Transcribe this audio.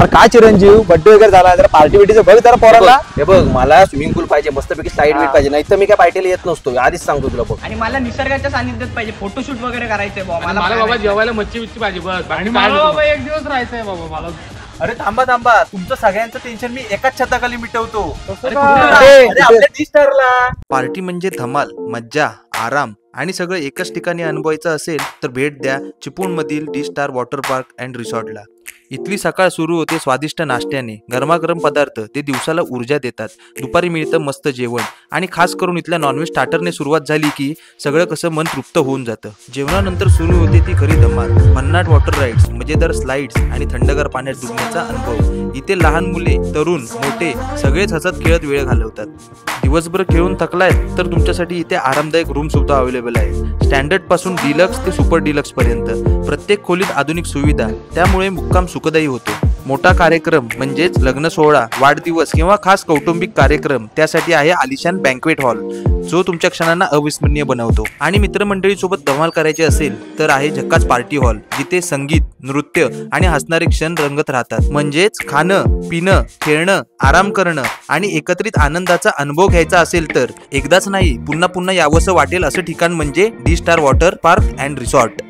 अरे काय चिरंजीव बर्थडे वगैरे झाला जरा पार्टी बिटीचं बघ जरा पोराला. हे बघ मला स्विमिंग पूल पाहिजे मस्तपैकी स्लाइड बीट पाहिजे, नाही तर मी काय पार्टीला येत नसतो आधीच सांगतो तुला बघ. आणि मला निसर्गाच्या सानिध्यात पाहिजे फोटोशूट वगैरे करायचंय मला बाबा जेवायला मच्छी बिच्छी पाहिजे बस. आणि मला बाबा एक दिवस राहायचंय बाबा मला. अरे थांबा थांबा, तुमचं सगळ्यांचं टेन्शन मी एकाच छताखाली मिटवतो. पार्टी म्हणजे धमाल, मज्जा, आराम आणि सगळं एकाच ठिकाणी अनुभवायचं असेल तर भेट द्या चिपळूणमधील D star water park and रिसॉर्टला. इथली सकाळ सुरू होते स्वादिष्ट नाश्त्याने. गरमागरम पदार्थ ते दिवसाला ऊर्जा देतात. दुपारी मिळतं मस्त जेवण आणि खास करून इथल्या नॉनव्हेज स्टार्टरने सुरुवात झाली की सगळं कसं मन तृप्त होऊन जातं. जेवणानंतर सुरू होते ती खरी धमाल. भन्नाट वॉटर राईड्स, मजेदार स्लाइड्स आणि थंडगार पाण्यात डुबण्याचा अनुभव. इथे लहान मुले, तरुण, मोठे सगळेच हसत खेळत वेळ घालवतात. दिवसभर खेळून थकलायत तर तुमच्यासाठी इथे आरामदायक रूम सुद्धा अवेलेबल आहे. स्टँडर्ड पासून डिलक्स ते सुपर डिलक्स पर्यंत प्रत्येक खोलीत आधुनिक सुविधा, त्यामुळे मुक्काम सुखदायी होतो. मोठा कार्यक्रम म्हणजेच लग्न सोहळा, वाढदिवस किंवा खास कौटुंबिक कार्यक्रम त्यासाठी आहे आलिशान बँक्वेट हॉल, जो तुमच्या क्षणांना अविस्मरणीय बनवतो. आणि मित्रमंडळीसोबत धमाल करायची असेल तर आहे झक्कास पार्टी हॉल, जिथे संगीत, नृत्य आणि हसणारे क्षण रंगत राहतात. म्हणजेच खाणं, पिणं, खेळणं, आराम करणं आणि एकत्रित आनंदाचा अनुभव घ्यायचा असेल तर एकदाच नाही पुन्हा पुन्हा यावंसं वाटेल असं ठिकाण म्हणजे D star water park and resort.